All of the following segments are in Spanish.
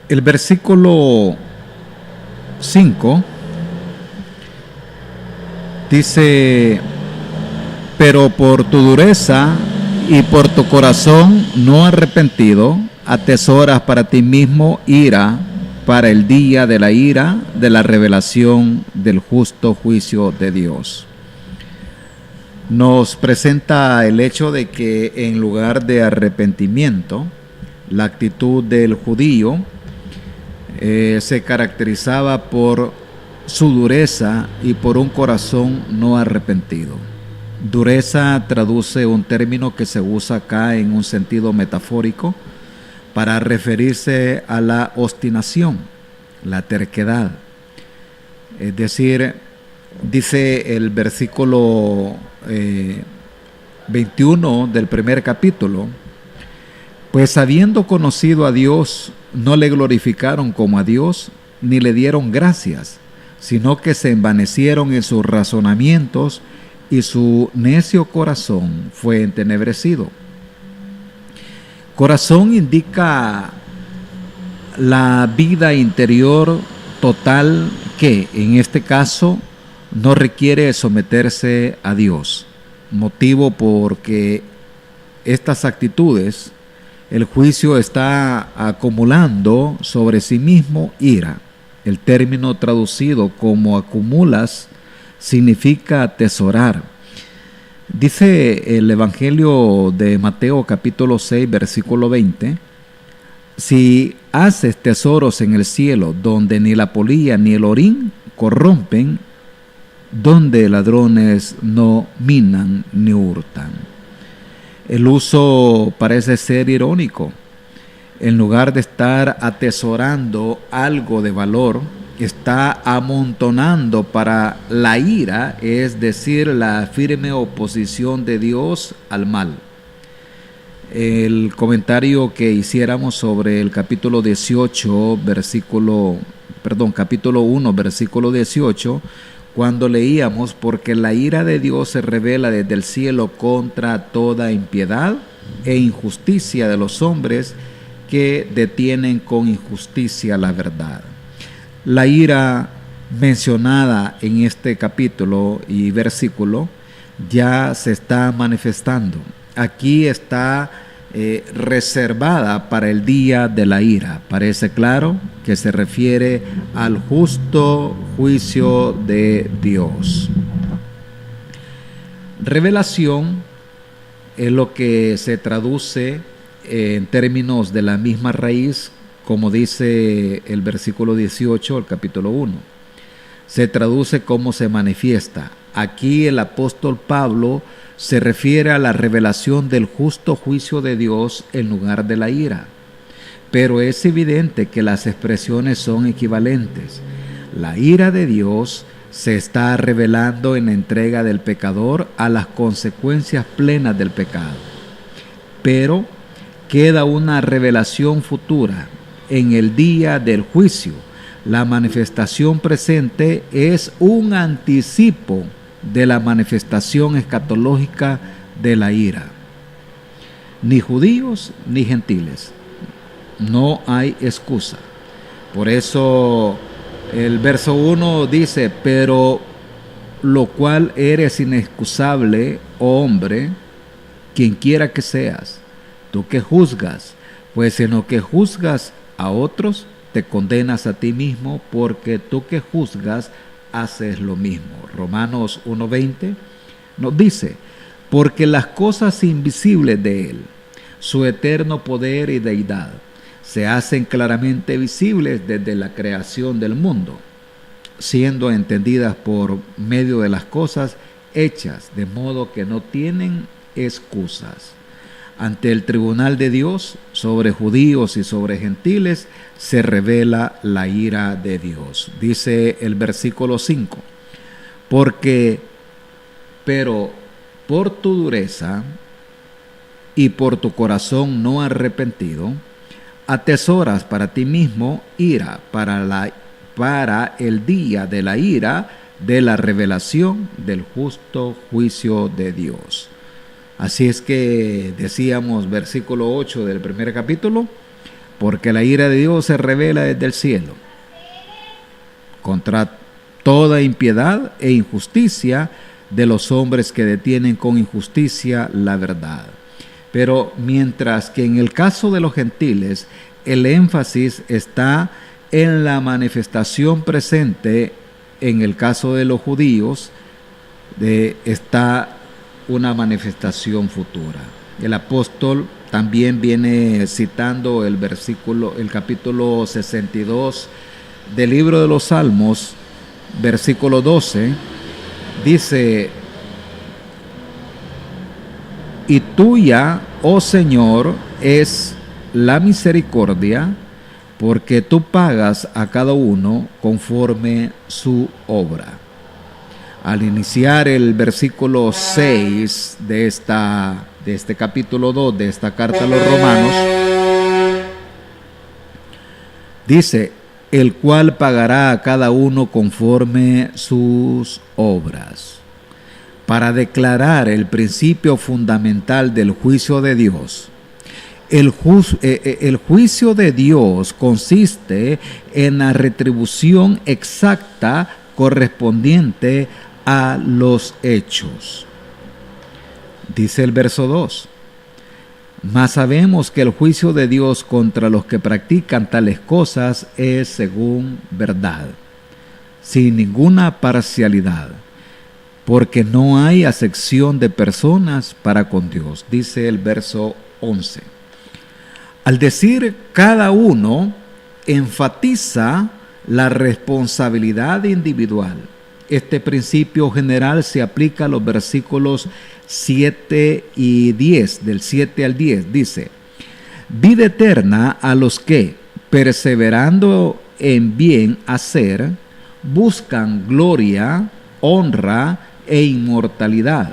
El versículo 5 dice: pero por tu dureza y por tu corazón no arrepentido, atesoras para ti mismo ira para el día de la ira de la revelación del justo juicio de Dios. Nos presenta el hecho de que en lugar de arrepentimiento, la actitud del judío se caracterizaba por su dureza y por un corazón no arrepentido. Dureza traduce un término que se usa acá en un sentido metafórico para referirse a la obstinación, la terquedad. Es decir, dice el versículo 21 del primer capítulo: pues habiendo conocido a Dios, no le glorificaron como a Dios, ni le dieron gracias, sino que se envanecieron en sus razonamientos, y su necio corazón fue entenebrecido. Corazón indica la vida interior total que, en este caso, no requiere someterse a Dios, motivo porque estas actitudes, el juicio está acumulando sobre sí mismo ira. El término traducido como acumulas significa atesorar. Dice el Evangelio de Mateo capítulo 6 versículo 20: si haces tesoros en el cielo, donde ni la polilla ni el orín corrompen, donde ladrones no minan ni hurtan. El uso parece ser irónico. En lugar de estar atesorando algo de valor, está amontonando para la ira, es decir, la firme oposición de Dios al mal. El comentario que hiciéramos sobre el capítulo 1, versículo 18, cuando leíamos: porque la ira de Dios se revela desde el cielo contra toda impiedad e injusticia de los hombres que detienen con injusticia la verdad. La ira mencionada en este capítulo y versículo ya se está manifestando. Aquí está reservada para el día de la ira. Parece claro que se refiere al justo juicio de Dios. Revelación es lo que se traduce en términos de la misma raíz, como dice el versículo 18 del capítulo 1. Se traduce como se manifiesta. Aquí el apóstol Pablo se refiere a la revelación del justo juicio de Dios en lugar de la ira. Pero es evidente que las expresiones son equivalentes. La ira de Dios se está revelando en la entrega del pecador a las consecuencias plenas del pecado. Pero queda una revelación futura en el día del juicio. La manifestación presente es un anticipo de la manifestación escatológica de la ira. Ni judíos ni gentiles. No hay excusa. Por eso el verso 1 dice: pero lo cual eres inexcusable, oh hombre, quien quiera que seas, tú que juzgas, pues en lo que juzgas a otros, te condenas a ti mismo, porque tú que juzgas haces lo mismo. Romanos 1:20 nos dice: porque las cosas invisibles de Él, su eterno poder y deidad, se hacen claramente visibles desde la creación del mundo, siendo entendidas por medio de las cosas hechas, de modo que no tienen excusas. Ante el tribunal de Dios, sobre judíos y sobre gentiles, se revela la ira de Dios. Dice el versículo 5: pero por tu dureza y por tu corazón no arrepentido, atesoras para ti mismo ira para el día de la ira de la revelación del justo juicio de Dios. Así es que decíamos, versículo 8 del primer capítulo: porque la ira de Dios se revela desde el cielo contra toda impiedad e injusticia de los hombres que detienen con injusticia la verdad. Pero mientras que en el caso de los gentiles, el énfasis está en la manifestación presente, en el caso de los judíos, está una manifestación futura. El apóstol también viene citando el capítulo 62 del libro de los Salmos, versículo 12, dice: y tuya, oh Señor, es la misericordia, porque tú pagas a cada uno conforme su obra. Al iniciar el versículo 6 de este capítulo 2 de esta carta a los Romanos, dice: el cual pagará a cada uno conforme sus obras, para declarar el principio fundamental del juicio de Dios. El juicio de Dios consiste en la retribución exacta correspondiente a los hechos. Dice el verso 2: mas sabemos que el juicio de Dios contra los que practican tales cosas es según verdad, sin ninguna parcialidad, porque no hay acepción de personas para con Dios. Dice el verso 11. Al decir cada uno, enfatiza la responsabilidad individual. Este principio general se aplica a los versículos 7 y 10, del 7 al 10. Dice: vida eterna a los que, perseverando en bien hacer, buscan gloria, honra e inmortalidad.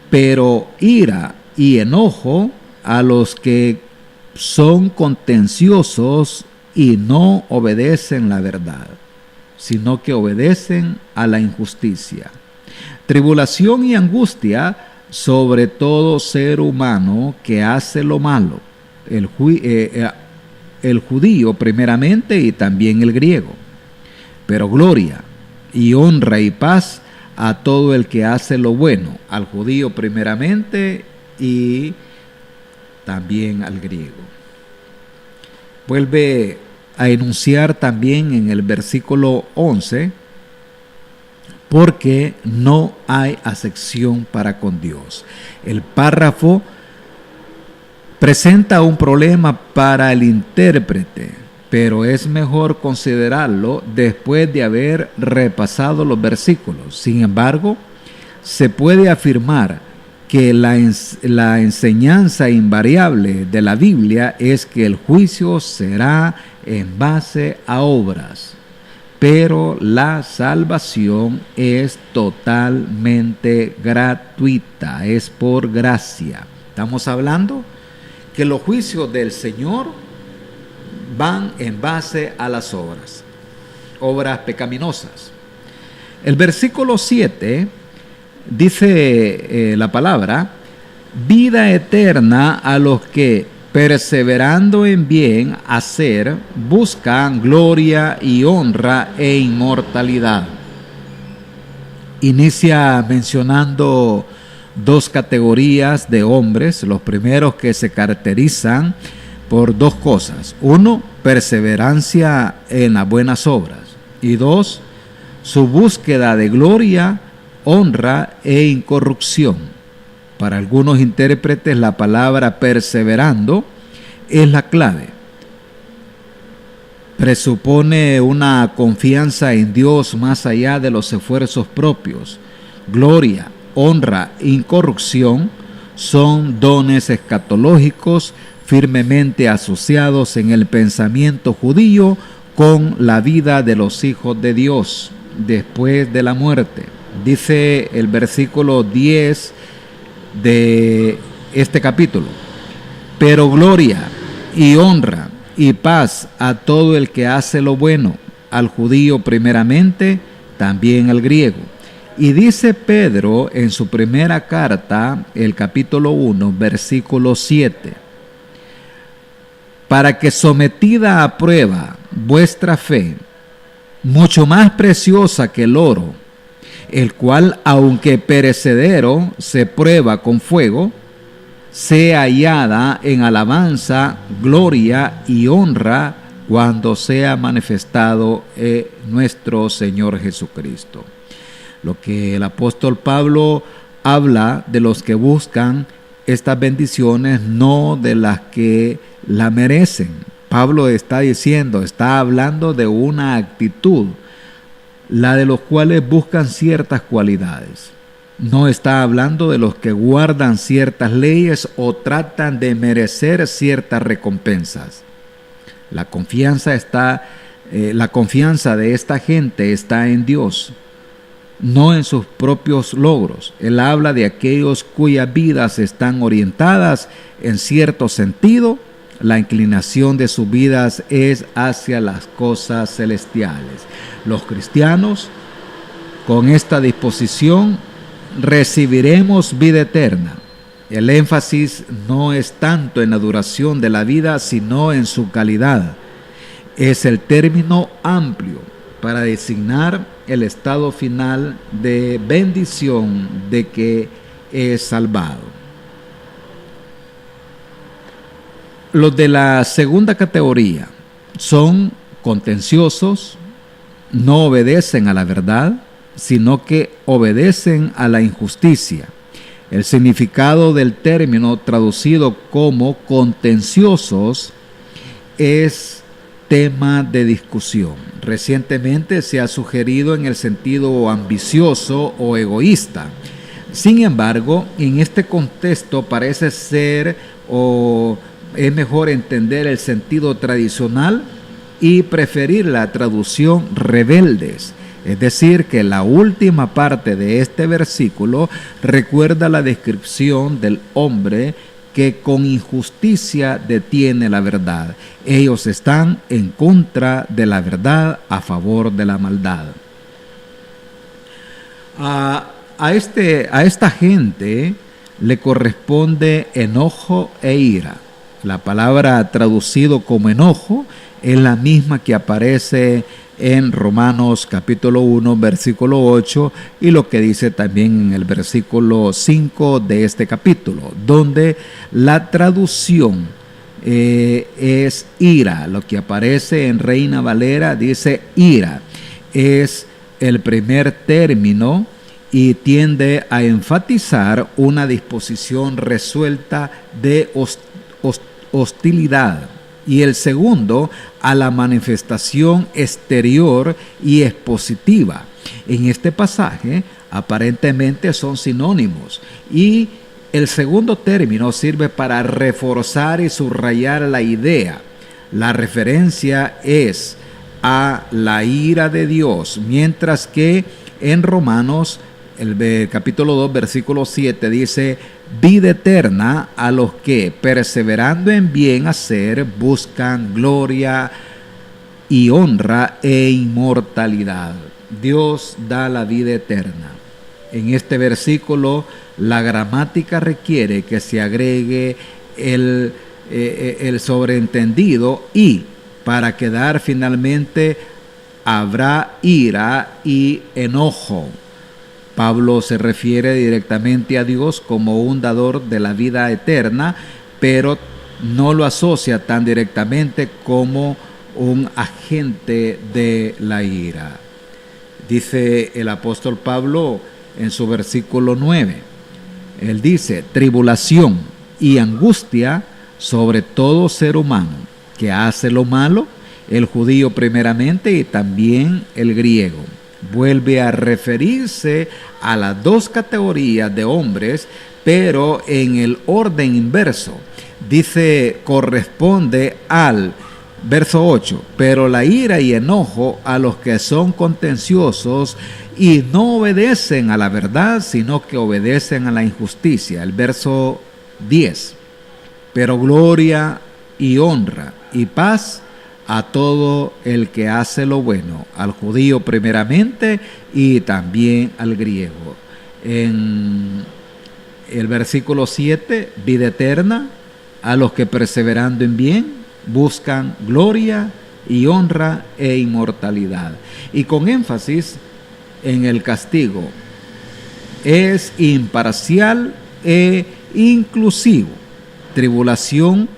Pero ira y enojo a los que son contenciosos y no obedecen la verdad, sino que obedecen a la injusticia. Tribulación y angustia sobre todo ser humano que hace lo malo, el judío primeramente y también el griego. Pero gloria y honra y paz a todo el que hace lo bueno, al judío primeramente y también al griego. Vuelve a enunciar también en el versículo 11: porque no hay acepción para con Dios. El párrafo presenta un problema para el intérprete, pero es mejor considerarlo después de haber repasado los versículos. Sin embargo, se puede afirmar que la enseñanza invariable de la Biblia es que el juicio será en base a obras, pero la salvación es totalmente gratuita, es por gracia. Estamos hablando que los juicios del Señor van en base a las obras pecaminosas. El versículo 7 dice la palabra: vida eterna a los que, perseverando en bien hacer, buscan gloria y honra e inmortalidad. Inicia mencionando dos categorías de hombres, los primeros que se caracterizan por dos cosas: uno, perseverancia en las buenas obras, y dos, su búsqueda de gloria, honra e incorrupción. Para algunos intérpretes, la palabra perseverando es la clave. Presupone una confianza en Dios más allá de los esfuerzos propios. Gloria, honra e incorrupción son dones escatológicos firmemente asociados en el pensamiento judío con la vida de los hijos de Dios después de la muerte. Dice el versículo 10 de este capítulo: pero gloria y honra y paz a todo el que hace lo bueno, al judío primeramente, también al griego. Y dice Pedro en su primera carta, el capítulo 1, versículo 7: para que sometida a prueba vuestra fe, mucho más preciosa que el oro, el cual, aunque perecedero, se prueba con fuego, sea hallada en alabanza, gloria y honra cuando sea manifestado nuestro Señor Jesucristo. Lo que el apóstol Pablo habla de los que buscan estas bendiciones, no de las que la merecen. Pablo está diciendo, está hablando de una actitud, la de los cuales buscan ciertas cualidades. No está hablando de los que guardan ciertas leyes o tratan de merecer ciertas recompensas. La confianza de esta gente está en Dios, no en sus propios logros. Él habla de aquellos cuyas vidas están orientadas en cierto sentido. La inclinación de sus vidas es hacia las cosas celestiales. Los cristianos, con esta disposición, recibiremos vida eterna. El énfasis no es tanto en la duración de la vida, sino en su calidad. Es el término amplio para designar el estado final de bendición de que es salvado. Los de la segunda categoría son contenciosos, no obedecen a la verdad, sino que obedecen a la injusticia. El significado del término traducido como contenciosos es tema de discusión. Recientemente se ha sugerido en el sentido ambicioso o egoísta. Sin embargo, en este contexto parece ser o es mejor entender el sentido tradicional y preferir la traducción rebeldes. Es decir, que la última parte de este versículo recuerda la descripción del hombre que con injusticia detiene la verdad. Ellos están en contra de la verdad, a favor de la maldad. A esta gente le corresponde enojo e ira. La palabra traducido como enojo es la misma que aparece en Romanos capítulo 1, versículo 8, y lo que dice también en el versículo 5 de este capítulo, donde la traducción es ira. Lo que aparece en Reina Valera dice ira. Es el primer término y tiende a enfatizar una disposición resuelta de hostilidad, y el segundo a la manifestación exterior y expositiva. En este pasaje aparentemente son sinónimos, y el segundo término sirve para reforzar y subrayar la idea. La referencia es a la ira de Dios, mientras que en Romanos el capítulo 2, versículo 7 dice vida eterna a los que, perseverando en bien hacer, buscan gloria y honra e inmortalidad. Dios da la vida eterna. En este versículo, la gramática requiere que se agregue el sobreentendido y, para quedar finalmente, habrá ira y enojo. Pablo se refiere directamente a Dios como un dador de la vida eterna, pero no lo asocia tan directamente como un agente de la ira. Dice el apóstol Pablo en su versículo 9, él dice, tribulación y angustia sobre todo ser humano que hace lo malo, el judío primeramente y también el griego. Vuelve a referirse a las dos categorías de hombres, pero en el orden inverso. Dice, corresponde al verso 8, pero la ira y enojo a los que son contenciosos y no obedecen a la verdad, sino que obedecen a la injusticia. El verso 10, pero gloria y honra y paz a todo el que hace lo bueno, al judío primeramente y también al griego. En el versículo 7, vida eterna a los que perseverando en bien, buscan gloria y honra e inmortalidad. Y con énfasis en el castigo, es imparcial e inclusivo. Tribulación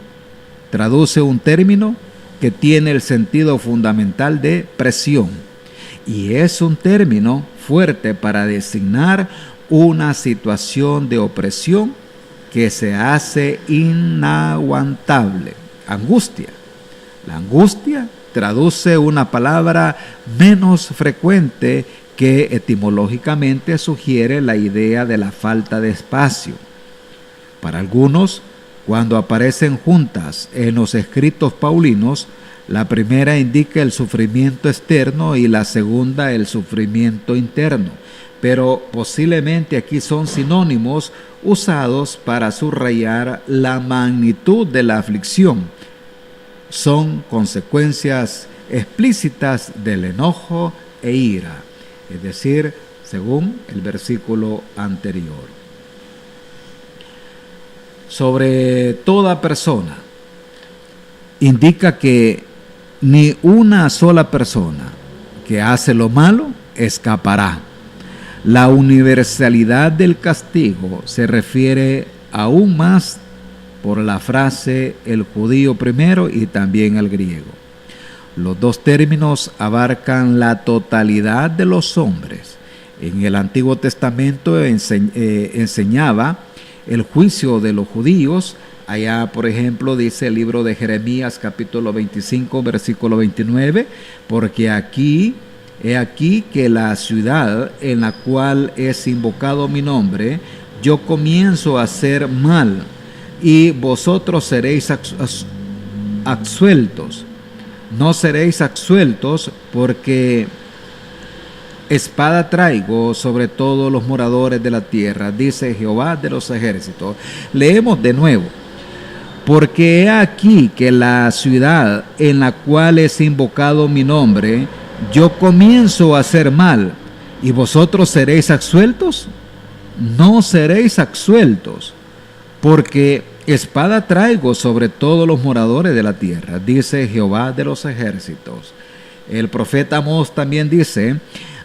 traduce un término que tiene el sentido fundamental de presión, y es un término fuerte para designar una situación de opresión que se hace inaguantable. Angustia. La angustia traduce una palabra menos frecuente que etimológicamente sugiere la idea de la falta de espacio. Para algunos, cuando aparecen juntas en los escritos paulinos, la primera indica el sufrimiento externo y la segunda el sufrimiento interno, pero posiblemente aquí son sinónimos usados para subrayar la magnitud de la aflicción. Son consecuencias explícitas del enojo e ira, es decir, según el versículo anterior. Sobre toda persona, indica que ni una sola persona que hace lo malo escapará. La universalidad del castigo se refiere aún más por la frase el judío primero y también el griego. Los dos términos abarcan la totalidad de los hombres. En el Antiguo Testamento enseñaba el juicio de los judíos. Allá, por ejemplo, dice el libro de Jeremías, capítulo 25, versículo 29, porque he aquí que la ciudad en la cual es invocado mi nombre, yo comienzo a hacer mal, y vosotros seréis absueltos. No seréis absueltos, porque espada traigo sobre todos los moradores de la tierra, dice Jehová de los ejércitos. Leemos de nuevo. Porque he aquí que la ciudad en la cual es invocado mi nombre, yo comienzo a hacer mal, y vosotros seréis absueltos. No seréis absueltos, porque espada traigo sobre todos los moradores de la tierra, dice Jehová de los ejércitos. El profeta Amós también dice: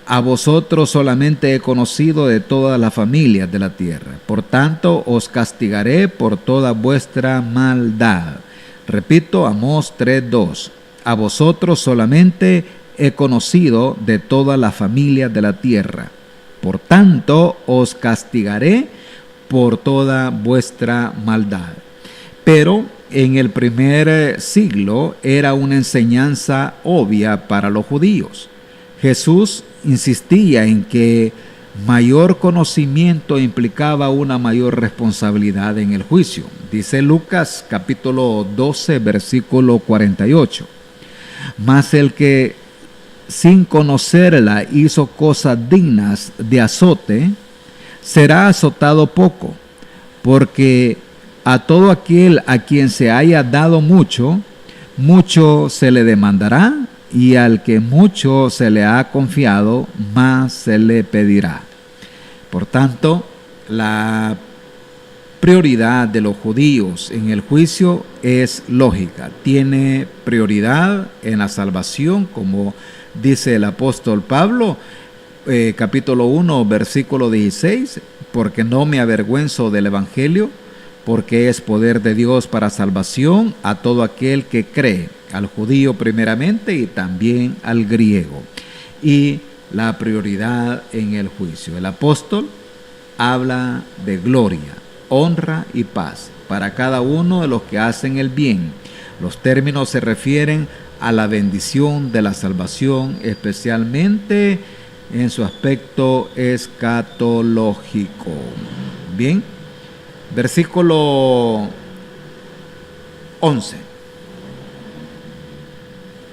a vosotros solamente he conocido de todas las familias de la tierra, por tanto os castigaré por toda vuestra maldad. Repito, Amós 3:2. A vosotros solamente he conocido de todas las familias de la tierra, por tanto os castigaré por toda vuestra maldad. Pero en el primer siglo era una enseñanza obvia para los judíos. Jesús insistía en que mayor conocimiento implicaba una mayor responsabilidad en el juicio. Dice Lucas capítulo 12, versículo 48. Mas el que sin conocerla hizo cosas dignas de azote, será azotado poco, porque a todo aquel a quien se haya dado mucho, mucho se le demandará, y al que mucho se le ha confiado, más se le pedirá. Por tanto, la prioridad de los judíos en el juicio es lógica. Tiene prioridad en la salvación, como dice el apóstol Pablo, capítulo 1, versículo 16, porque no me avergüenzo del evangelio, porque es poder de Dios para salvación a todo aquel que cree, al judío primeramente y también al griego. Y la prioridad en el juicio. El apóstol habla de gloria, honra y paz para cada uno de los que hacen el bien. Los términos se refieren a la bendición de la salvación, especialmente en su aspecto escatológico. Bien, versículo 11.